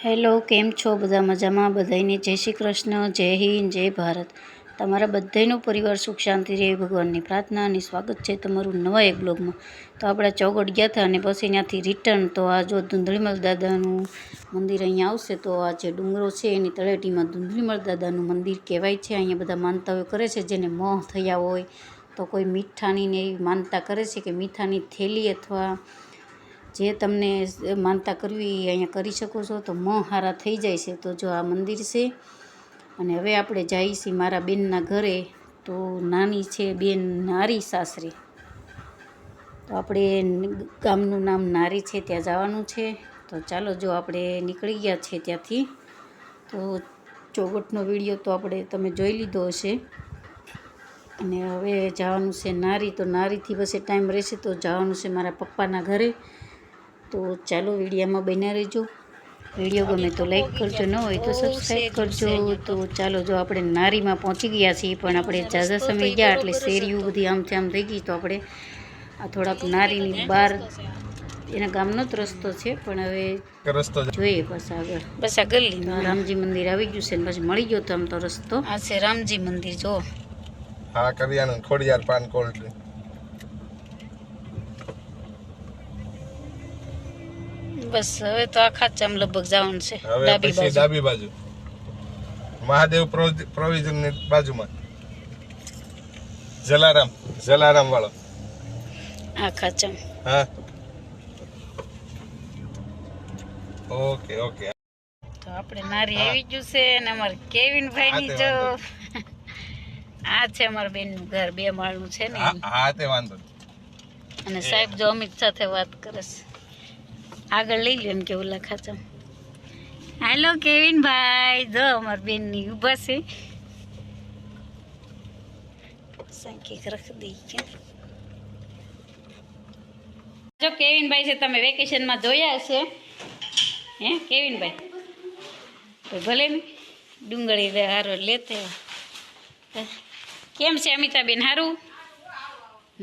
Hello, કેમ છો? બધા મજામાં? બધાને જય શ્રી કૃષ્ણ, જય હિન્દ, જય ભારત. તમારા બધાનો પરિવાર સુખ શાંતિ રહે ભગવાનની પ્રાર્થના અને સ્વાગત છે તમારું નવા એક બ્લોગમાં. તો આપણે ચોગઠ ગયા હતા અને પછી ત્યાંથી રિટર્ન. તો આ જો ધુંધળીમલ દાદાનું મંદિર અહીંયા આવશે. તો આ જે ડુંગરો છે એની તળેટીમાં ધુંધળીમલ દાદાનું મંદિર કહેવાય છે. અહીંયા બધા માનતાઓ કરે છે, જેને મોહ થયા હોય તો કોઈ મીઠાની ને એવી માનતા કરે છે કે મીઠાની થેલી અથવા જે તમને માનતા કરવી અહીંયા કરી શકો છો, તો મોં હારા થઈ જાય છે. તો જો આ મંદિર છે અને હવે આપણે જઈએ છીએ મારા બેનના ઘરે. તો નાની છે બેન નારી સાસરી. તો આપણે ગામનું નામ નારી છે, ત્યાં જવાનું છે. તો ચાલો, જો આપણે નીકળી ગયા છે ત્યાંથી. તો ચોગઠનો વિડીયો તો આપણે તમે જોઈ લીધો હશે અને હવે જવાનું છે નારી. તો નારીથી પછી ટાઈમ રહેશે તો જવાનું છે મારા પપ્પાના ઘરે. તો ચાલો, વિડીયોમાં બન્યા રહેજો. વિડીયો ગમે તો લાઈક કરજો, ન હોય તો સબસ્ક્રાઈબ કરજો. તો ચાલો, જો આપણે નારીમાં પહોંચી ગયા છીએ, પણ આપણે ઝાઝા સમય ગયા એટલે શેરીઓ બધી આમથી આમ થઈ ગઈ. તો આપણે આ થોડાક નારીની બહાર એના ગામનો જ રસ્તો છે, પણ હવે જોઈએ બસ આગળ. બસ આ ગલી રામજી મંદિર આવી ગયું છે ને પછી મળી ગયો તો આમ તો રસ્તો. આ છે રામજી મંદિર. જો હા, કરિયાણું ખોડિયાર પાન કોલ્ડ. બસ હવે તો આ ખાચામ લગભગ જવાનું છે. ડાબી બાજુ મહાદેવ પ્રોવિઝન ની બાજુમાં જલારામ વાળો આ ખાચામ. હા, ઓકે. તો આપણે નારી આવી ગયું છે અને અમારે કેવિનભાઈ ની જો આ છે અમારા બેન નું ઘર, 2 માળનું છે ને. હા, તે વાંધો. અને સાહેબ જો અમિત સાથે વાત કરે છે. આગળ લઈ લો એમ કે ઓલા ખાચમ. હેલો કેવિનભાઈ, જો અમારા બેન ની ઉભા છે. સાંકીક રખ દઈ કે જો કેવિનભાઈ છે, તમે વેકેશનમાં જોયા હશે હે કેવિનભાઈ? તો ભલે ને ડુંગળી હારો લેતે. કેમ છે અમિતાબેન? હારું?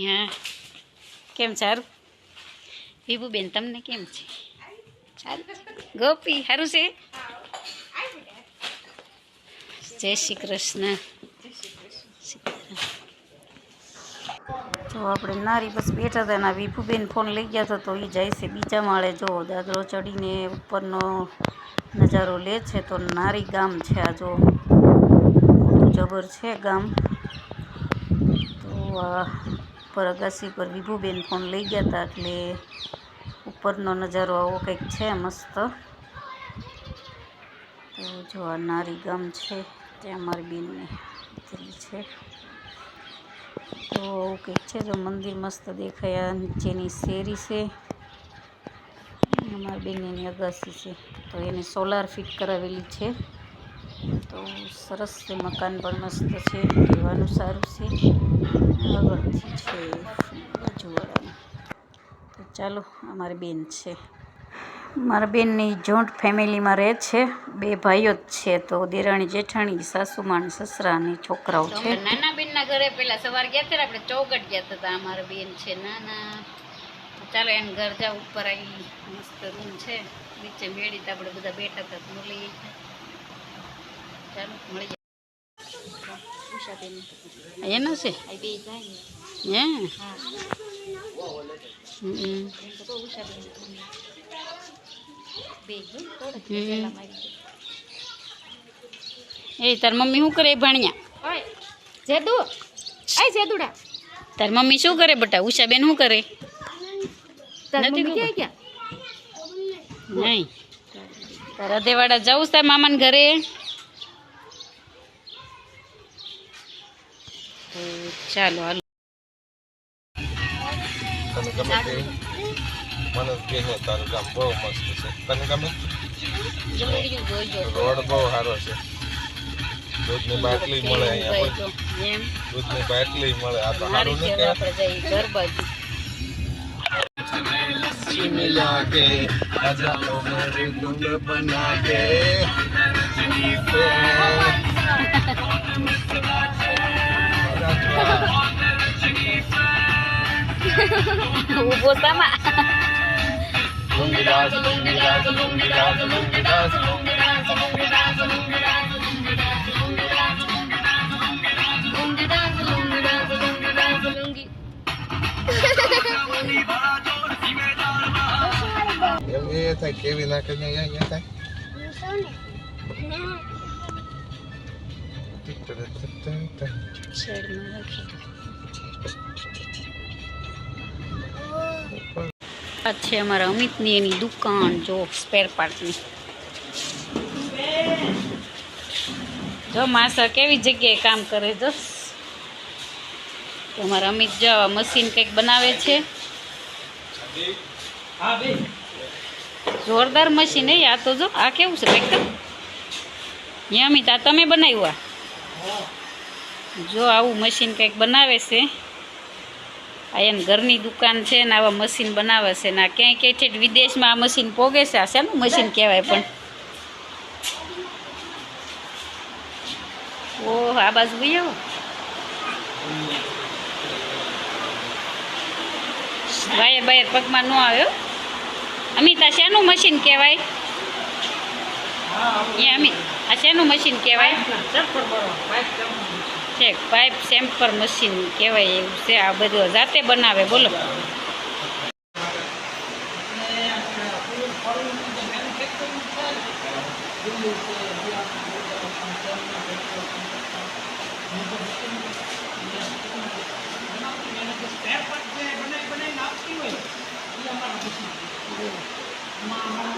હા, કેમ છે? હારું. વિભુબેન તમને કેમ છે? ગોપી હારું છે? જય શ્રી કૃષ્ણ. તો આપણે નારી બસ બેઠા હતા ને વિભુબેન ફોન લઈ ગયા હતા. તો એ જાય છે બીજા માળે. જો દાદરો ચડીને ઉપરનો નજારો લે છે. તો નારી ગામ છે આ, જો જબર છે ગામ. તો આ ઉપર અગાસી પર વિભુબેન ફોન લઈ ગયા હતા એટલે ઉપરનો નજારો આવો કંઈક છે મસ્ત. તો જો આ નારી ગામ છે, ત્યાં મારી બેનને લીધેલી છે. તો આવું કંઈક છે. જો મંદિર મસ્ત દેખાય. નીચેની શેરી છે, મારી બેનની અગાસી છે. તો એને સોલાર ફિટ કરાવેલી છે. તો સરસ છે, મકાન પણ મસ્ત છે, રહેવાનું સારું છે. આગળથી છે બાજુવાળાનું. તો ચાલો, અમારી બેન છે. મારા બેનની જોઈન્ટ ફેમિલીમાં રહે છે. 2 ભાઈઓ જ છે. તો દેરાણી જેઠાણી, સાસુમા ને સસરા અને છોકરાઓ છે. નાના બેનના ઘરે પેલા સવાર ગયા હતા આપણે, ચોગઠ ગયા હતા. અમારા બેન છે નાના. ચાલો એને ઘર જાવ. ઉપર આવી મસ્ત રૂમ છે, નીચે મેળી તો આપણે બધા બેઠા હતા. મળી ચાલો મળી જાય. એનો છે હે. તાર મમ્મી શું કરે ભણ્યા? તાર મમ્મી શું કરે બટા? ઉષાબેન શું કરે? નહીં. તારા દેવાડા જવું તાર મામાને ઘરે? તો ચાલો હાલો. તને ગમે તે મને કહે. તારું ગામ બહુ મસ્ત છે. તને ગમે? રોડ બહુ સારો છે. દૂધની બાટલી મળે અહીંયા. દૂધની બાટલી મળે. આ તો સારું નહીં કે આપણે જઈએ ઘર બાજુ. मिला के हजारों मेरे गुंड बना के ઉભો સામા લુંગીદાસ લુંગીદાસ લુંગીદાસ લુંગીદાસ એમ એ થાય કેવી નાખે ને અહીંયા થાય શેડમાં રાખી આ છે અમારા અમિતની એની દુકાન જો સ્પેર પાર્ટની. જો માસા કેવી જગ્યાએ કામ કરે જો. તો અમારા અમિત જો મશીન કંઈક બનાવે છે. જોરદાર મશીન હે આ તો. જો આ કેવું છે કંઈક તો અમિત આ તમે બનાવ્યું આ? જો આવું મશીન કંઈક બનાવે છે. આ એની ઘરની દુકાન છે ને આવા મશીન બનાવે છે ને આ ક્યાંય ક્યાંય છે વિદેશમાં આ મશીન પોગે છે. આ શેનું મશીન કહેવાય પણ? ઓહ આ બાજુ ભાઈ આવો. વાયર બાયર પગમાં ન આવ્યો. અમિત આ શેનું મશીન કહેવાય? એ અમિત આ શેનું મશીન કહેવાય? છે પાઇપ સેમ્પર મશીન કહેવાય એવું છે. આ બધું જાતે બનાવે. બોલો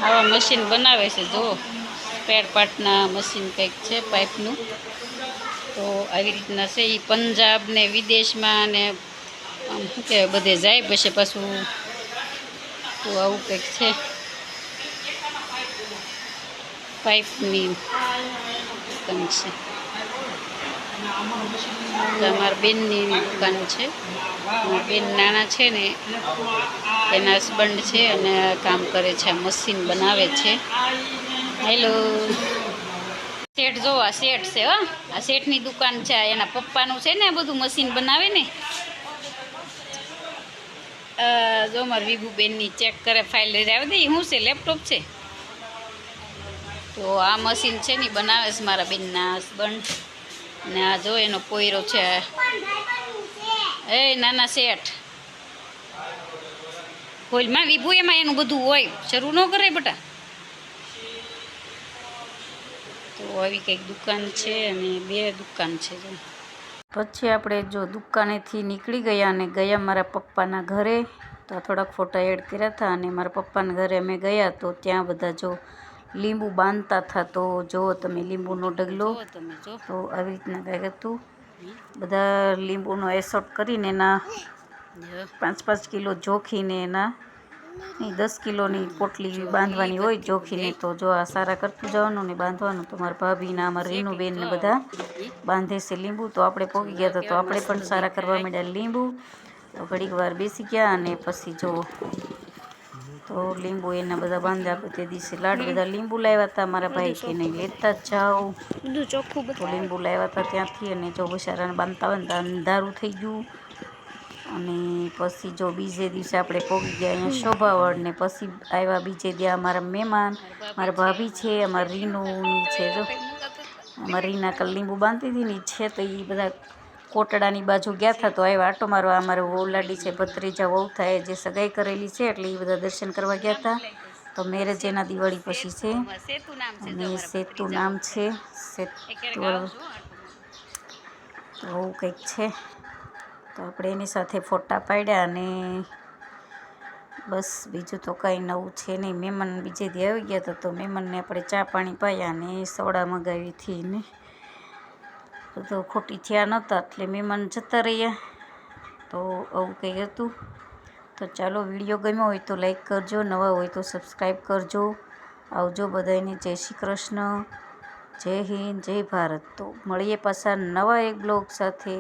આવા મશીન બનાવે છે. જો સ્પેર પાર્ટના મશીન કંઈક છે પાઇપનું. તો આવી રીતના છે એ પંજાબ ને વિદેશમાં ને આમ શું કહેવાય બધે જાય પછી પાછું. તો આવું કંઈક છે પાઇપની દુકાન છે. અમારા બેનની દુકાન છે. બેન નાના છે ને એના હસબન્ડ છે અને કામ કરે છે. આ મશીન બનાવે છે. હેલો શેઠ જો આ શેઠ છે. હા આ શેઠની દુકાન છે. એના પપ્પાનું છે ને આ બધું મશીન બનાવે ને. જો મારી વિભુબેનની ચેક કરે ફાઇલ લઈ આવી દે. શું છે? લેપટોપ છે. તો આ મશીન છે ને બનાવે છે મારા બેનના હસબન્ડ. ને આ જો એનો પોયરો છે. એ નાના શેઠ હોલમાં વિભુ એમાં એનું બધું હોય. શરૂ ન કરે બટા. તો આવી કંઈક દુકાન છે અને બે દુકાન છે. જો પછી આપણે જો દુકાનેથી નીકળી ગયા અને ગયા મારા પપ્પાના ઘરે. તો થોડાક ફોટા એડ કર્યા હતા અને મારા પપ્પાના ઘરે અમે ગયા તો ત્યાં બધા જો લીંબુ બાંધતા હતા. તો જુઓ તમે લીંબુનો ઢગલો. તો આવી રીતના કંઈક હતું. બધા લીંબુનો એસોટ કરીને એના 5-5 કિલો જોખીને એના 10 કિલોની પોટલી બાંધવાની હોય જોખીને. તો જો આ સારા કરતું જવાનું ને બાંધવાનું. તો મારા ભાભીના અમારા રીનુબેન ને બધા બાંધે છે લીંબુ. તો આપણે પહોંચી ગયા હતા તો આપણે પણ સારા કરવા માંડ્યા લીંબુ. તો ઘડીક વાર બેસી ગયા અને પછી જો તો લીંબુ એના બધા બાંધે. આપણે તે દિવસે લાડ બધા લીંબુ લાવ્યા હતા. મારા ભાઈ કે નહીં લેતા જ જાઓ. તો લીંબુ લાવ્યા હતા ત્યાંથી અને જો બિચારાને બાંધતા બાંધતા અંધારું થઈ ગયું. અને પછી જો બીજે દિવસે આપણે પહોંચી ગયા અહીંયા શોભાવડ. ને પછી આવ્યા બીજે ત્યાં અમારા મહેમાન મારા ભાભી છે. અમારા રીનુની છે. જો અમારા રીના કલ લીંબુ બાંધતી હતી ને છે. તો એ બધા કોટડાની બાજુ ગયા હતા. તો આવ્યા આટો મારવા. અમારે વહુલાડી છે ભત્રીજા વહુ થાય જે સગાઈ કરેલી છે એટલે એ બધા દર્શન કરવા ગયા હતા. તો મેરેજ એના દિવાળી પછી છે અને સેતુ નામ છે. સેતુ તો કંઈક છે. તો આપણે એની સાથે ફોટા પાડ્યા અને બસ બીજું તો કાંઈ નવું છે નહીં. મહેમાન બીજે દી આવી ગયા હતા તો મહેમાનને આપણે ચા પાણી પાયા અને સોડા મગાવી હતી ને તો ખોટી થયા નહોતા એટલે મહેમાન જતા રહ્યા. તો આવું કંઈ હતું. તો ચાલો વિડીયો ગમ્યો હોય તો લાઈક કરજો. નવા હોય તો સબસ્ક્રાઈબ કરજો. આવજો બધાને. જય શ્રી કૃષ્ણ. જય હિન્દ. જય ભારત. તો મળીએ પાછા નવા એક બ્લોગ સાથે.